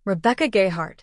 Rebecca Gayheart,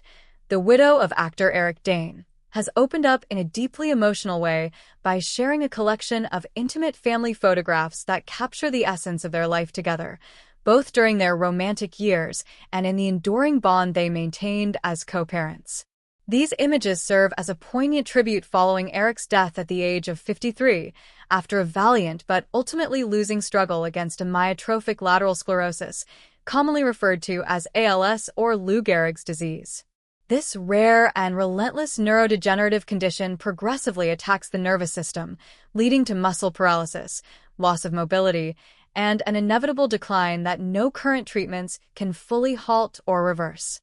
the widow of actor Dane, has opened up in a deeply emotional way by sharing a collection of intimate family photographs that capture the essence of their life together, both during their romantic years and in the enduring bond they maintained as co-parents. These images serve as a poignant tribute following Eric's death at the age of 53, after a valiant but ultimately losing struggle against amyotrophic lateral sclerosis, commonly referred to as ALS or Lou Gehrig's disease. This rare and relentless neurodegenerative condition progressively attacks the nervous system, leading to muscle paralysis, loss of mobility, and an inevitable decline that no current treatments can fully halt or reverse.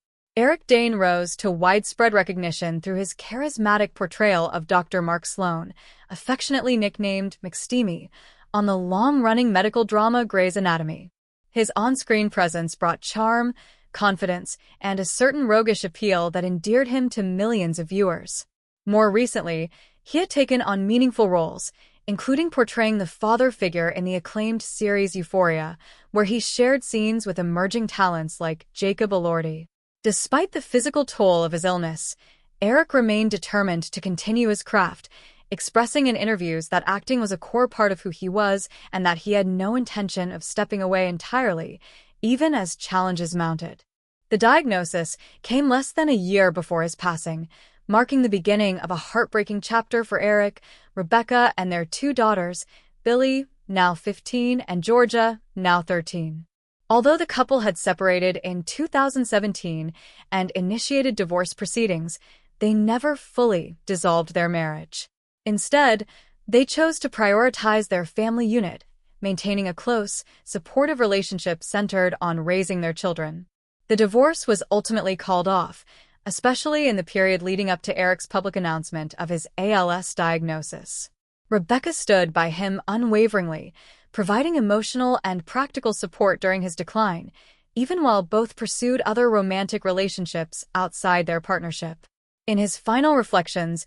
Dane rose to widespread recognition through his charismatic portrayal of Dr. Mark Sloan, affectionately nicknamed McSteamy, on the long-running medical drama Grey's Anatomy. His on-screen presence brought charm, confidence, and a certain roguish appeal that endeared him to millions of viewers. More recently, he had taken on meaningful roles, including portraying the father figure in the acclaimed series Euphoria, where he shared scenes with emerging talents like Jacob Elordi. Despite the physical toll of his illness, Eric remained determined to continue his craft, expressing in interviews that acting was a core part of who he was and that he had no intention of stepping away entirely, even as challenges mounted. The diagnosis came less than a year before his passing, marking the beginning of a heartbreaking chapter for Eric, Rebecca, and their two daughters, Billy, now 15, and Georgia, now 13. Although the couple had separated in 2017 and initiated divorce proceedings, they never fully dissolved their marriage. Instead, they chose to prioritize their family unit, maintaining a close, supportive relationship centered on raising their children. The divorce was ultimately called off, especially in the period leading up to Eric's public announcement of his ALS diagnosis. Rebecca stood by him unwaveringly, providing emotional and practical support during his decline, even while both pursued other romantic relationships outside their partnership. In his final reflections,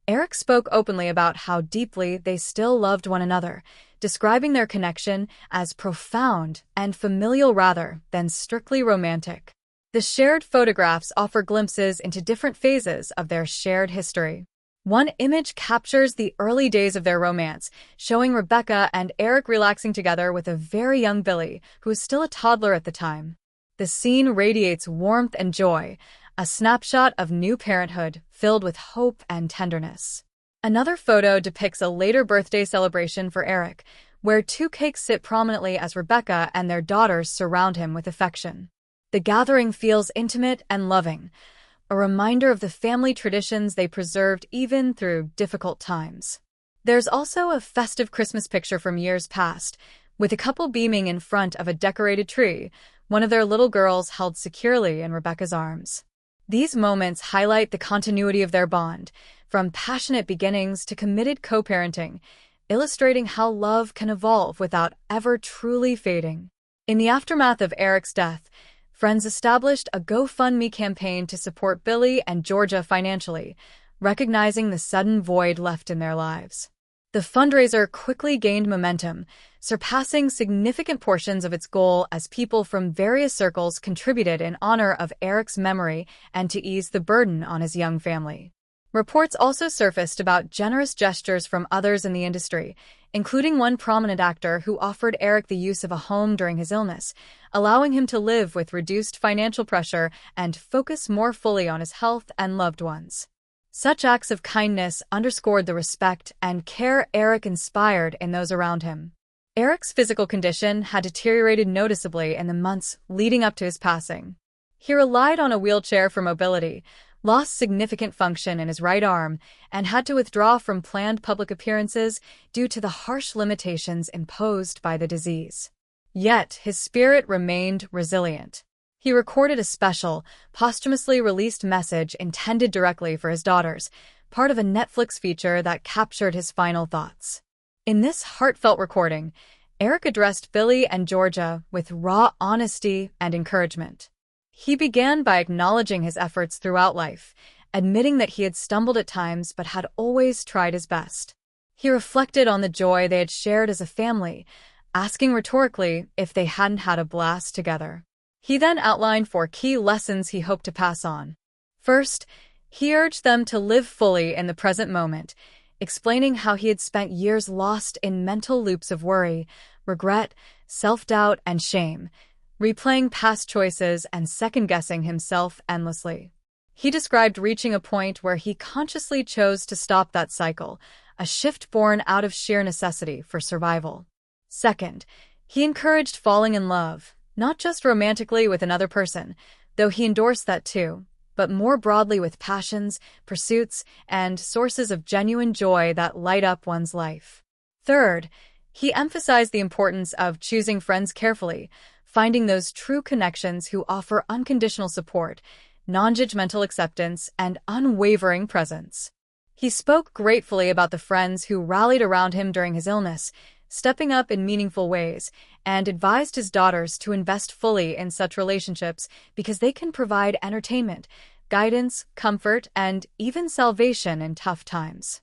Eric spoke openly about how deeply they still loved one another, describing their connection as profound and familial rather than strictly romantic. The shared photographs offer glimpses into different phases of their shared history. One image captures the early days of their romance, showing Rebecca and Eric relaxing together with a very young Billy, who was still a toddler at the time. The scene radiates warmth and joy, a snapshot of new parenthood filled with hope and tenderness. Another photo depicts a later birthday celebration for Eric, where two cakes sit prominently as Rebecca and their daughters surround him with affection. The gathering feels intimate and loving, a reminder of the family traditions they preserved even through difficult times. There's also a festive Christmas picture from years past, with a couple beaming in front of a decorated tree, one of their little girls held securely in Rebecca's arms. These moments highlight the continuity of their bond, from passionate beginnings to committed co-parenting, illustrating how love can evolve without ever truly fading. In the aftermath of Eric's death, friends established a GoFundMe campaign to support Billy and Georgia financially, recognizing the sudden void left in their lives. The fundraiser quickly gained momentum, surpassing significant portions of its goal as people from various circles contributed in honor of Eric's memory and to ease the burden on his young family. Reports also surfaced about generous gestures from others in the industry, including one prominent actor who offered Eric the use of a home during his illness, allowing him to live with reduced financial pressure and focus more fully on his health and loved ones. Such acts of kindness underscored the respect and care Eric inspired in those around him. Eric's physical condition had deteriorated noticeably in the months leading up to his passing. He relied on a wheelchair for mobility, lost significant function in his right arm, and had to withdraw from planned public appearances due to the harsh limitations imposed by the disease. Yet, his spirit remained resilient. He recorded a special, posthumously released message intended directly for his daughters, part of a Netflix feature that captured his final thoughts. In this heartfelt recording, Eric addressed Billy and Georgia with raw honesty and encouragement. He began by acknowledging his efforts throughout life, admitting that he had stumbled at times but had always tried his best. He reflected on the joy they had shared as a family, asking rhetorically if they hadn't had a blast together. He then outlined 4 key lessons he hoped to pass on. First, he urged them to live fully in the present moment, explaining how he had spent years lost in mental loops of worry, regret, self-doubt, and shame, replaying past choices and second-guessing himself endlessly. He described reaching a point where he consciously chose to stop that cycle, a shift born out of sheer necessity for survival. Second, he encouraged falling in love, not just romantically with another person, though he endorsed that too, but more broadly with passions, pursuits, and sources of genuine joy that light up one's life. Third, he emphasized the importance of choosing friends carefully, finding those true connections who offer unconditional support, non-judgmental acceptance, and unwavering presence. He spoke gratefully about the friends who rallied around him during his illness, stepping up in meaningful ways, and advised his daughters to invest fully in such relationships because they can provide entertainment, guidance, comfort, and even salvation in tough times.